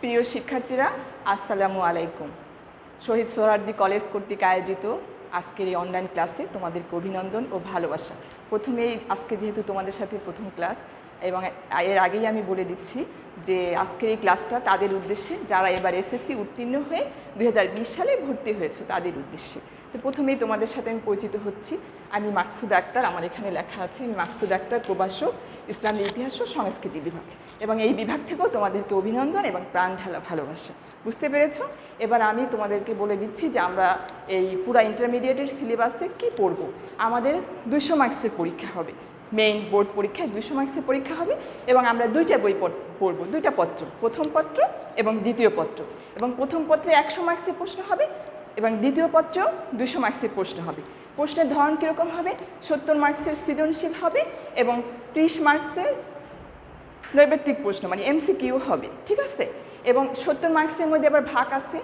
প্রিয় শিক্ষার্থীরা, আসসালামু আলাইকুম। শহীদ সোহরাওয়ার্দী কলেজ কর্তৃক আয়োজিত আজকের এই অনলাইন ক্লাসে তোমাদেরকে অভিনন্দন ও ভালোবাসা। প্রথমেই আজকে যেহেতু তোমাদের সাথে প্রথম ক্লাস এবং এর আগেই আমি বলে দিচ্ছি যে আজকের এই ক্লাসটা তাদের উদ্দেশ্যে যারা এবার এসএসসি উত্তীর্ণ হয়ে 2020 সালে ভর্তি হয়েছে তাদের উদ্দেশ্যে। তো প্রথমেই তোমাদের সাথে আমি পরিচিত হচ্ছি। আমি মাকসুদ আক্তার, আমার এখানে লেখা আছে আমি মাকসুদ আক্তার, প্রভাষক, ইসলামী ইতিহাস ও সংস্কৃতি বিভাগ। এবং এই বিভাগ থেকেও তোমাদেরকে অভিনন্দন এবং প্রাণ ঢালা ভালোবাসা। বুঝতে পেরেছো? এবার আমি তোমাদেরকে বলে দিচ্ছি যে আমরা এই পুরা ইন্টারমিডিয়েটের সিলেবাসে কী পড়ব। আমাদের 200 মার্কসের পরীক্ষা হবে, মেইন বোর্ড পরীক্ষায় 200 মার্কসের পরীক্ষা হবে এবং আমরা দুইটা বই পড়ব, দুইটা পত্র, প্রথম পত্র এবং দ্বিতীয় পত্র। এবং প্রথম পত্রে 100 মার্কসের প্রশ্ন হবে এবং দ্বিতীয় পত্রেও 200 মার্কসের প্রশ্ন হবে। প্রশ্নের ধরন কীরকম হবে? 70 মার্কসের সৃজনশীল হবে এবং 30 মার্কসের নৈর্ব্যক্তিক প্রশ্ন মানে এমসিকিউ হবে, ঠিক আছে? এবং 70 মার্কসের মধ্যে আবার ভাগ আছে,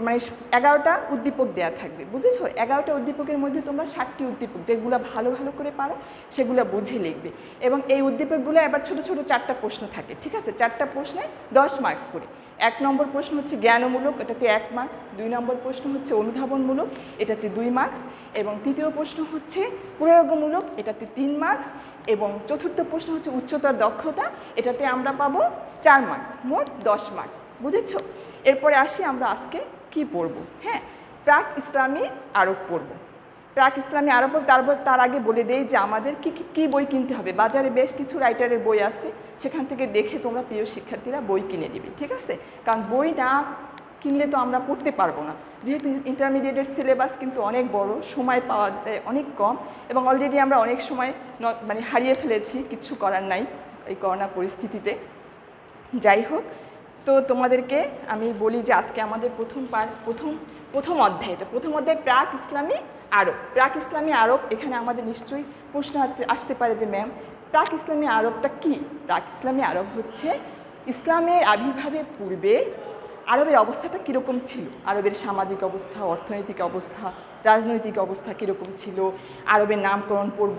মানে 11টা উদ্দীপক দেওয়া থাকবে, বুঝেছো? 11টা উদ্দীপকের মধ্যে তোমরা 7টি উদ্দীপক যেগুলো ভালো ভালো করে পারো সেগুলো বুঝে লিখবে। এবং এই উদ্দীপকগুলো আবার ছোটো ছোটো 4টা প্রশ্ন থাকে, ঠিক আছে? 4টা প্রশ্নে 10 মার্কস করে। 1 নম্বর প্রশ্ন হচ্ছে জ্ঞানমূলক, এটাতে 1 মার্কস। 2 নম্বর প্রশ্ন হচ্ছে অনুধাবনমূলক, এটাতে 2 মার্কস। এবং তৃতীয় প্রশ্ন হচ্ছে প্রয়োগমূলক, এটাতে 3 মার্কস। এবং চতুর্থ প্রশ্ন হচ্ছে উচ্চতর দক্ষতা, এটাতে আমরা পাবো 4 মার্কস, মোট 10 মার্কস, বুঝেছো? এরপরে আসি আমরা আজকে কি পড়ব। হ্যাঁ, প্রাক ইসলামী আরব পড়ব। প্রাক ইসলামী আরব তার আগে বলে দেই যে আমাদের কি বই কিনতে হবে। বাজারে বেশ কিছু রাইটারের বই আছে, সেখান থেকে দেখে তোমরা প্রিয় শিক্ষার্থীরা বই কিনে নেবে, ঠিক আছে? কারণ বই না কিনলে তো আমরা পড়তে পারবো না, যেহেতু ইন্টারমিডিয়েটের সিলেবাস কিন্তু অনেক বড়, সময় পাওয়া যায় অনেক কম এবং অলরেডি আমরা অনেক সময় মানে হারিয়ে ফেলেছি, কিছু করার নাই এই করোনা পরিস্থিতিতে। যাই হোক, তো তোমাদেরকে আমি বলি যে আজকে আমাদের প্রথম অধ্যায়, এটা প্রথম অধ্যায় প্রাক ইসলামী আরব। প্রাক ইসলামী আরব, এখানে আমাদের নিশ্চয়ই প্রশ্ন আসতে পারে যে ম্যাম প্রাক ইসলামী আরবটা কী? প্রাক ইসলামী আরব হচ্ছে ইসলামের আবির্ভাবের পূর্বে আরবের অবস্থাটা কীরকম ছিল, আরবের সামাজিক অবস্থা, অর্থনৈতিক অবস্থা, রাজনৈতিক অবস্থা কীরকম ছিল, আরবের নামকরণ পড়ব,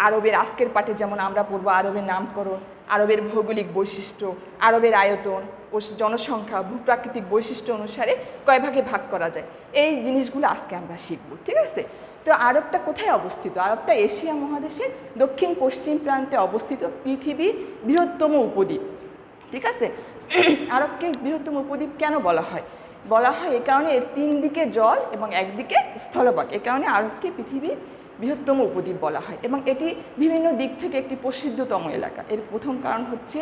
আরবের আজকের পাঠে যেমন আমরা পড়ব আরবের নামকরণ, আরবের ভৌগোলিক বৈশিষ্ট্য, আরবের আয়তন ও জনসংখ্যা, ভূপ্রাকৃতিক বৈশিষ্ট্য অনুসারে কয় ভাগে ভাগ করা যায়, এই জিনিসগুলো আজকে আমরা শিখব, ঠিক আছে? তো আরবটা কোথায় অবস্থিত? আরবটা এশিয়া মহাদেশের দক্ষিণ পশ্চিম প্রান্তে অবস্থিত পৃথিবীর বৃহত্তম উপদ্বীপ, ঠিক আছে? আরবকে বৃহত্তম উপদ্বীপ কেন বলা হয়? বলা হয় এ কারণে এর 3 দিকে জল এবং একদিকে স্থলভাগ, এ কারণে আরবকে পৃথিবীর বৃহত্তম উপদ্বীপ বলা হয়। এবং এটি বিভিন্ন দিক থেকে একটি প্রসিদ্ধতম এলাকা। এর প্রথম কারণ হচ্ছে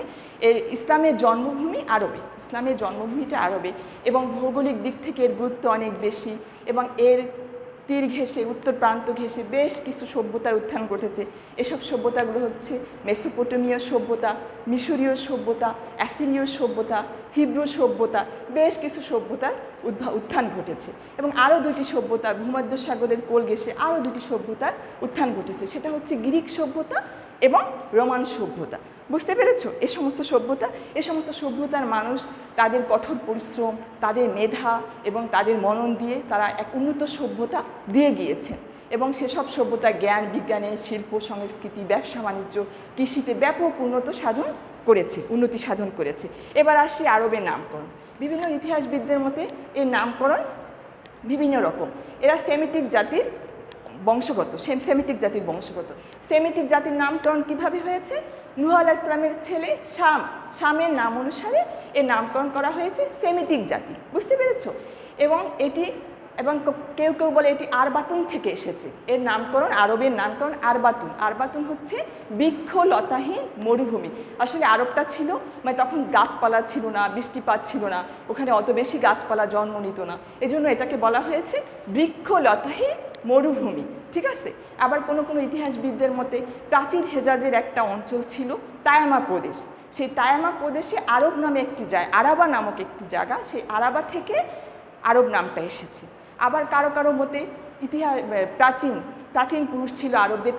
এর ইসলামের জন্মভূমি আরবে, ইসলামের জন্মভূমিটা আরবে এবং ভৌগোলিক দিক থেকে এর গুরুত্ব অনেক বেশি। এবং এর তীর ঘেঁষে, উত্তর প্রান্ত ঘেঁষে বেশ কিছু সভ্যতার উত্থান ঘটেছে। এসব সভ্যতাগুলো হচ্ছে মেসোপটেমীয় সভ্যতা, মিশরীয় সভ্যতা, অ্যাসিরীয় সভ্যতা, হিব্রু সভ্যতা, বেশ কিছু সভ্যতার উত্থান ঘটেছে। এবং আরও 2টি সভ্যতার, ভূমধ্যসাগরের কোল ঘেঁষে আরও 2টি সভ্যতার উত্থান ঘটেছে, সেটা হচ্ছে গ্রিক সভ্যতা এবং রোমান সভ্যতা। বুঝতে পেরেছো? এই সমস্ত সভ্যতার মানুষ তাদের কঠোর পরিশ্রম, তাদের মেধা এবং তাদের মনন দিয়ে তারা এক উন্নত সভ্যতা দিয়ে গিয়েছেন। এবং সেসব সভ্যতা জ্ঞান বিজ্ঞানে, শিল্প সংস্কৃতি, ব্যবসা বাণিজ্য, কৃষিতে ব্যাপক উন্নতি সাধন করেছে। এবার আসি আরবের নামকরণ। বিভিন্ন ইতিহাসবিদদের মতে এর নামকরণ বিভিন্ন রকম। এরা সেমিটিক জাতির বংশগত, সেমিটিক জাতির নামকরণ কিভাবে হয়েছে? নূহ আলাইহিস সালামের ছেলে শামের নাম অনুসারে এর নামকরণ করা হয়েছে সেমিটিক জাতি, বুঝতে পেরেছো? এবং কেউ বলে এটি আরবাতুন থেকে এসেছে। এর নামকরণ, আরবের নামকরণ আরবাতুন হচ্ছে বৃক্ষলতাহীন মরুভূমি। আসলে আরবটা ছিল মানে তখন গাছপালা ছিল না, বৃষ্টিপাত ছিল না, ওখানে অত বেশি গাছপালা জন্ম নিত না, এজন্য এটাকে বলা হয়েছে বৃক্ষলতাহীন মরুভূমি, ঠিক আছে? আবার কোনো ইতিহাসবিদদের মতে প্রাচীন হেজাজের একটা অঞ্চল ছিল তায়ামা প্রদেশ। সেই তায়ামা প্রদেশে আরব নামে আরাবা নামক একটি জায়গা, সেই আরাবা থেকে আরব নামটা এসেছে। আবার কারো মতে প্রাচীন পুরুষ ছিল আরবদের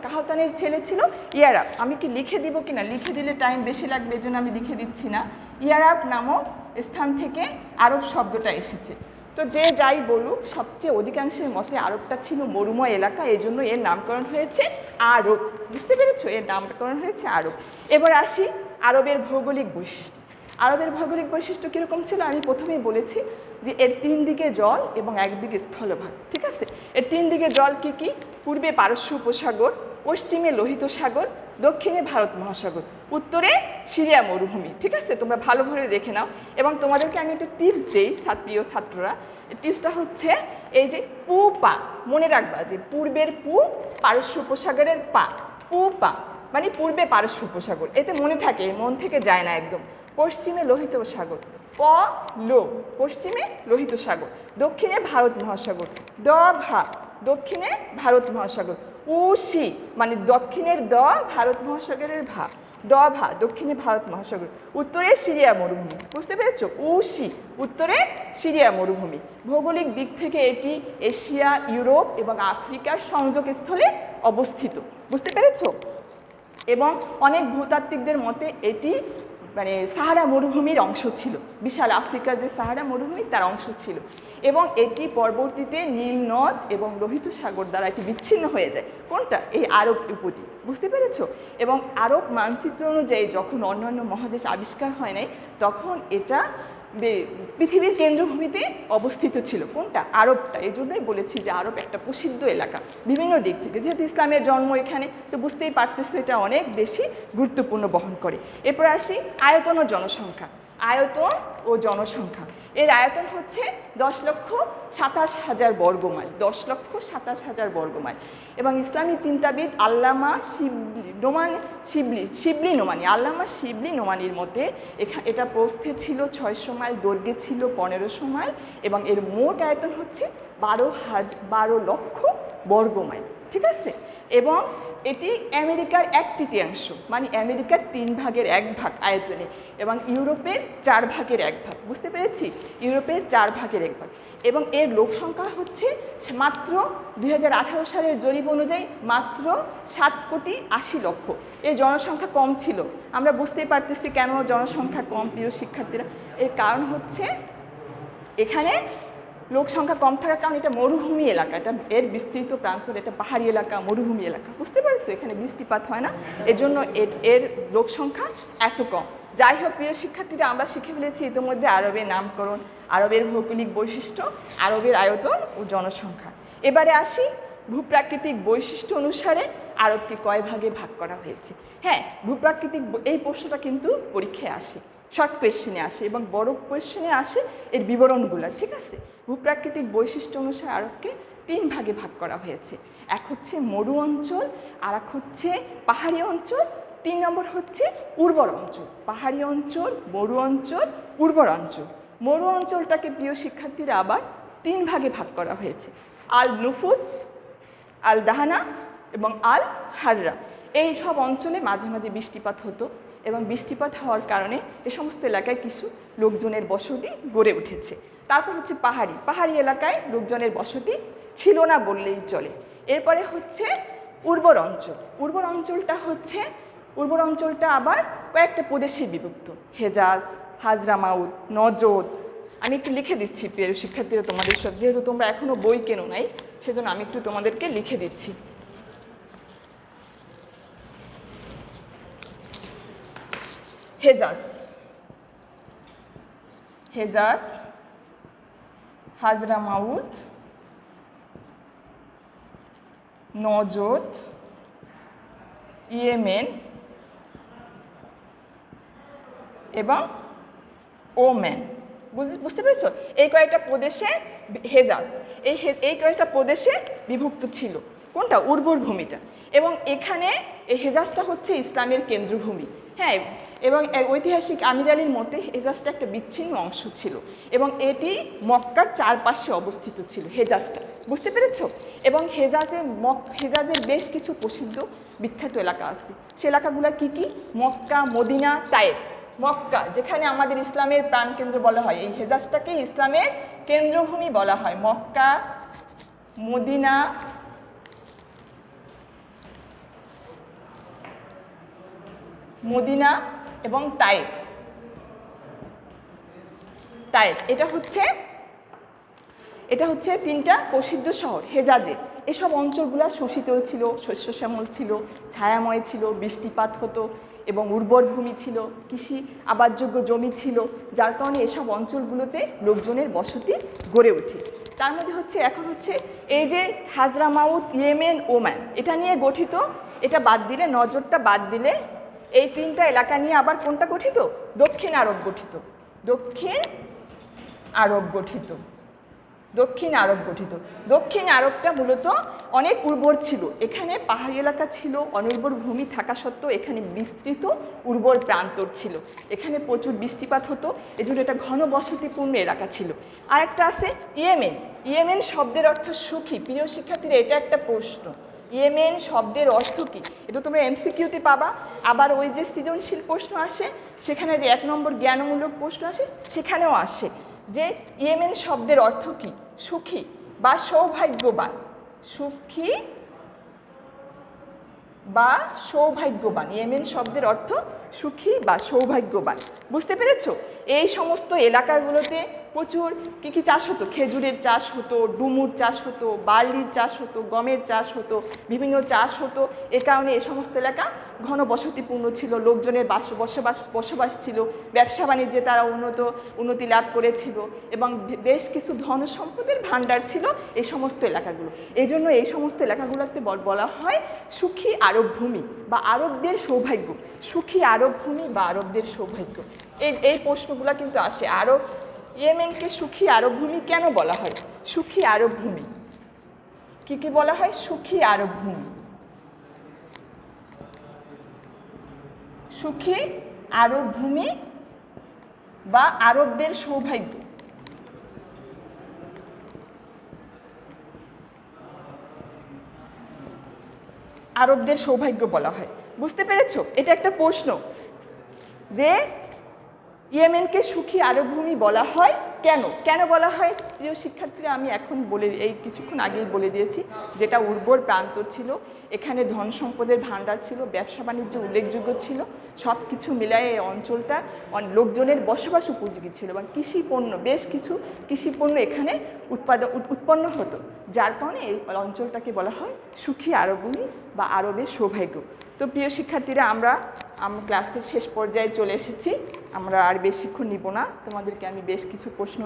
কাহতানের ছেলে ছিল ইয়ারাব। আমি কি লিখে দিব কিনা, লিখে দিলে টাইম বেশি লাগবে, এজন্য আমি লিখে দিচ্ছি না। ইয়ারাব নামক স্থান থেকে আরব শব্দটা এসেছে। তো যে যাই বলুক, সবচেয়ে অধিকাংশের মতে আরবটা ছিল মরুময় এলাকা, এই জন্য এর নামকরণ হয়েছে আরব। বুঝতে পেরেছো? এর নামকরণ হয়েছে আরব। এবার আসি আরবের ভৌগোলিক বৈশিষ্ট্য। আরবের ভৌগোলিক বৈশিষ্ট্য কীরকম ছিল আমি প্রথমেই বলেছি যে এর 3 দিকে জল এবং একদিকে স্থলভাগ, ঠিক আছে। এর 3 দিকে জল কি কি? পূর্বে পারস্য উপসাগর, পশ্চিমে লোহিত সাগর, দক্ষিণে ভারত মহাসাগর, উত্তরে সিরিয়া মরুভূমি, ঠিক আছে। তোমরা ভালোভাবে দেখে নাও এবং তোমাদেরকে আমি একটা টিপস দিই প্রিয় ছাত্ররা। টিপসটা হচ্ছে এই যে পু পা, মনে রাখবা যে পূর্বের পু, পারস্য উপসাগরের পা, পু পা মানে পূর্বে পারস্য উপসাগর, এতে মনে থাকে, মন থেকে যায় না একদম। পশ্চিমে লোহিত সাগর, প লো, পশ্চিমে লোহিত সাগর, দক্ষিণে ভারত মহাসাগর, দ ভা, দক্ষিণে ভারত মহাসাগর, উশি মানে দক্ষিণের দ, ভারত মহাসাগরের ভা, দ ভা, দক্ষিণে ভারত মহাসাগর, উত্তরে সিরিয়া মরুভূমি, বুঝতে পেরেছো? উশি, উত্তরে সিরিয়া মরুভূমি। ভৌগোলিক দিক থেকে এটি এশিয়া, ইউরোপ এবং আফ্রিকার সংযোগস্থলে অবস্থিত, বুঝতে পেরেছো? এবং অনেক ভূতাত্ত্বিকদের মতে এটি মানে সাহারা মরুভূমির অংশ ছিল, বিশাল আফ্রিকার যে সাহারা মরুভূমি তার অংশ ছিল, এবং এটি পরবর্তীতে নীল নদ এবং লোহিত সাগর দ্বারা এটি বিচ্ছিন্ন হয়ে যায়। কোনটা? এই আরব উপদ্বীপ, বুঝতে পেরেছো? এবং আরব মানচিত্র অনুযায়ী যখন অন্যান্য মহাদেশ আবিষ্কার হয় নাই তখন এটা পৃথিবীর কেন্দ্রভূমিতে অবস্থিত ছিল। কোনটা? আরবটা। এই জন্যই বলেছি যে আরব একটা প্রসিদ্ধ এলাকা বিভিন্ন দিক থেকে, যেহেতু ইসলামের জন্ম এখানে, তো বুঝতেই পারতেছো এটা অনেক বেশি গুরুত্বপূর্ণ বহন করে। এরপর আসি আয়তন ও জনসংখ্যা। আয়তন ও জনসংখ্যা, এর আয়তন হচ্ছে 10,27,000 বর্গমাইল, 10,27,000 বর্গমাইল। এবং ইসলামী চিন্তাবিদ আল্লামা শিবলি নোমানি, আল্লামা শিবলি নোমানির মতে এটা প্রস্থে ছিল 600 মাইল, দৈর্ঘ্যে ছিল 1500 মাইল, এবং এর মোট আয়তন হচ্ছে 12 লক্ষ বর্গমাইল, ঠিক আছে। এবং এটি আমেরিকার 1/3, মানে আমেরিকার 3 ভাগের 1 ভাগ আয়তনে, এবং ইউরোপের 4 ভাগের 1 ভাগ, বুঝতে পেরেছি? ইউরোপের 4 ভাগের 1 ভাগ। এবং এর লোক সংখ্যা হচ্ছে মাত্র 2018 সালের জরিপ অনুযায়ী মাত্র 7,80,00,000। এই জনসংখ্যা কম ছিল। আমরা বুঝতেই পারতেছি কেন জনসংখ্যা কম, প্রিয় শিক্ষার্থীরা। এর কারণ হচ্ছে এখানে লোক সংখ্যা কম থাকার কারণ এটা মরুভূমি এলাকা, এটা এর বিস্তৃত প্রান্তর, এটা পাহাড়ি এলাকা, মরুভূমি এলাকা, বুঝতে পারছো? এখানে বৃষ্টিপাত হয় না, এজন্য এর লোক সংখ্যা এত কম। যাই হোক প্রিয় শিক্ষার্থীরা, আমরা শিখে ফেলেছি ইতিমধ্যে আরবের নামকরণ, আরবের ভৌগোলিক বৈশিষ্ট্য, আরবের আয়তন ও জনসংখ্যা। এবারে আসি ভূপ্রাকৃতিক বৈশিষ্ট্য অনুসারে আরবকে কয় ভাগে ভাগ করা হয়েছে। হ্যাঁ, ভূপ্রাকৃতিক এই প্রশ্নটা কিন্তু পরীক্ষায় আসে, শর্ট কোয়েশ্চেনে আসে এবং বড় কোয়েশ্চেনে আসে এর বিবরণগুলো, ঠিক আছে। ভূপ্রাকৃতিক বৈশিষ্ট্য অনুসারে আরবকে 3 ভাগে ভাগ করা হয়েছে। এক হচ্ছে মরু অঞ্চল, আর এক হচ্ছে পাহাড়ি অঞ্চল, 3 নম্বর হচ্ছে উর্বর অঞ্চল। পাহাড়ি অঞ্চল, মরু অঞ্চল, উর্বর অঞ্চল। মরু অঞ্চলটাকে প্রিয় শিক্ষার্থীরা আবার 3 ভাগে ভাগ করা হয়েছে, আল নুফুদ, আল দাহানা এবং আল হাররা। এই সব অঞ্চলে মাঝে মাঝে বৃষ্টিপাত হতো, এবং বৃষ্টিপাত হওয়ার কারণে এ সমস্ত এলাকায় কিছু লোকজনের বসতি গড়ে উঠেছে। তারপর হচ্ছে পাহাড়ি এলাকায় লোকজনের বসতি ছিল না বললেই চলে। এরপরে হচ্ছে উর্বর অঞ্চল। উর্বর অঞ্চলটা আবার কয়েকটা প্রদেশে বিভক্ত, হেজাজ, হাজরামাউত, নজদ। আমি একটু লিখে দিচ্ছি প্রিয় শিক্ষার্থীরা তোমাদের সব, যেহেতু তোমরা এখনও বই কেনো নাই সেজন্য আমি একটু তোমাদেরকে লিখে দিচ্ছি। হেজাজ, হাজরামাউত, নজদ, ইয়েমেন এবং ওমেন, বুঝতে পেরেছ? এই কয়েকটা প্রদেশে হেজাজ, এই কয়েকটা প্রদেশে বিভক্ত ছিল। কোনটা? উর্বর ভূমিটা। এবং এখানে এই হেজাজটা হচ্ছে ইসলামের কেন্দ্রভূমি। হ্যাঁ, এবং ঐতিহাসিক আমির আলীর মতে হেজাজটা একটা বিচ্ছিন্ন অংশ ছিল, এবং এটি মক্কার চারপাশে অবস্থিত ছিল হেজাজটা, বুঝতে পেরেছ? এবং হেজাজের বেশ কিছু প্রসিদ্ধ বিখ্যাত এলাকা আছে। সে এলাকাগুলো কি কি? মক্কা, মদিনা, তায়েফ। মক্কা, যেখানে আমাদের ইসলামের প্রাণকেন্দ্র বলা হয়, এই হেজাজটাকে ইসলামের কেন্দ্রভূমি বলা হয়। মক্কা, মদিনা এবং তায়েফ। এটা হচ্ছে 3টা প্রসিদ্ধ শহর হেজাজে। এসব অঞ্চলগুলো শোষিত ছিল, শস্য শ্যামল ছিল, ছায়াময় ছিল, বৃষ্টিপাত হতো। এবং উর্বর ভূমি ছিল, কৃষি আবাদযোগ্য জমি ছিল, যার কারণে এসব অঞ্চলগুলোতে লোকজনের বসতি গড়ে ওঠে। তার মধ্যে হচ্ছে এখন হচ্ছে এই যে হাজরামাউত, ইয়েমেন, ওমান, এটা নিয়ে গঠিত। এটা বাদ দিলে, নজরটা বাদ দিলে এই তিনটা এলাকা নিয়ে আবার কোনটা গঠিত? দক্ষিণ আরব গঠিত। দক্ষিণ আরব গঠিত। দক্ষিণ আরব গঠিত। দক্ষিণ আরবটা মূলত অনেক উর্বর ছিল। এখানে পাহাড়ি এলাকা ছিল, অনুর্বর ভূমি থাকা সত্ত্বেও এখানে বিস্তৃত উর্বর প্রান্তর ছিল। এখানে প্রচুর বৃষ্টিপাত হতো, এজন্য এটা ঘন বসতিপূর্ণ এলাকা ছিল। আরেকটা আছে ইয়েমেন। ইয়েমেন শব্দের অর্থ সুখী। প্রিয় শিক্ষার্থীরা, এটা একটা প্রশ্ন, ইয়েমেন শব্দের অর্থ কী? এটা তোমরা এমসিকিউতে পাবা। আবার ওই যে সৃজনশীল প্রশ্ন আসে, সেখানে যে 1 নম্বর জ্ঞানমূলক প্রশ্ন আসে, সেখানেও আসে যে ইয়েমেন শব্দের অর্থ কী? সুখী বা সৌভাগ্যবান। সুখী বা সৌভাগ্যবান। ইয়েমেন শব্দের অর্থ সুখী বা সৌভাগ্যবান। বুঝতে পেরেছো? এই সমস্ত এলাকাগুলোতে প্রচুর কী কী চাষ হতো? খেজুরের চাষ হতো, ডুমুর চাষ হতো, বার্লির চাষ হতো, গমের চাষ হতো, বিভিন্ন চাষ হতো। এ কারণে এই সমস্ত এলাকা ঘন বসতিপূর্ণ ছিল, লোকজনের বসবাস ছিল, ব্যবসা বাণিজ্যে তারা উন্নতি লাভ করেছিল এবং বেশ কিছু ধন সম্পদের ভাণ্ডার ছিল এই সমস্ত এলাকাগুলো। এই জন্য এই সমস্ত এলাকাগুলোতে বলা হয় সুখী আরব ভূমি বা আরবদের সৌভাগ্য। সুখী আরব ভূমি বা আরবদের সৌভাগ্য, এই প্রশ্নগুলো কিন্তু আসে। ইয়েমেনকে সুখী আরব ভূমি কেন বলা হয়? সুখী আরব ভূমি কি বলা হয়? সুখী আরব ভূমি, সুখী আরব ভূমি বা আরবদের সৌভাগ্য। আরবদের সৌভাগ্য বলা হয়। বুঝতে পেরেছো? এটা একটা প্রশ্ন যে ইয়েমেনকে সুখী আরব ভূমি বলা হয় কেন? কেন বলা হয়? প্রিয় শিক্ষার্থীরা, আমি এখন এই কিছুক্ষণ আগেই বলে দিয়েছি, যেটা উর্বর প্রান্তর ছিল, এখানে ধন সম্পদের ভাণ্ডার ছিল, ব্যবসা বাণিজ্য উল্লেখযোগ্য ছিল, সব কিছু মিলায়ে এই অঞ্চলটা লোকজনের বসবাস উপযোগী ছিল এবং বেশ কিছু কৃষিপণ্য এখানে উৎপন্ন হতো, যার কারণে এই অঞ্চলটাকে বলা হয় সুখী আরব ভূমি বা আরবের সৌভাগ্য। তো প্রিয় শিক্ষার্থীরা, আমরা ক্লাসের শেষ পর্যায়ে চলে এসেছি। আমরা আর বেশিক্ষণ নিব না। তোমাদেরকে আমি বেশ কিছু প্রশ্ন,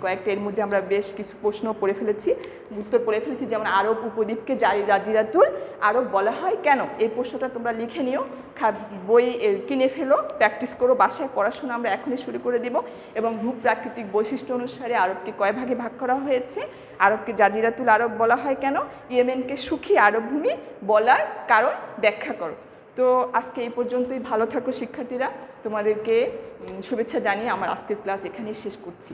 কয়েকটা এর মধ্যে আমরা বেশ কিছু প্রশ্ন পড়ে ফেলেছি, উত্তর পড়ে ফেলেছি। যেমন আরব উপদ্বীপকে জাজিরাতুল আরব বলা হয় কেন? এই প্রশ্নটা তোমরা লিখে নিও, বই কিনে ফেলো, প্র্যাকটিস করো, বাসায় পড়াশোনা আমরা এখনই শুরু করে দেব। এবং ভূপ্রাকৃতিক বৈশিষ্ট্য অনুসারে আরবকে কয় ভাগে ভাগ করা হয়েছে? আরবকে জাজিরাতুল আরব বলা হয় কেন? ইয়েমেনকে সুখী আরব ভূমি বলার কারণ ব্যাখ্যা করো। তো আজকে এই পর্যন্তই। ভালো থাকো শিক্ষার্থীরা, তোমাদেরকে শুভেচ্ছা জানিয়ে আমার আজকের ক্লাস এখানেই শেষ করছি।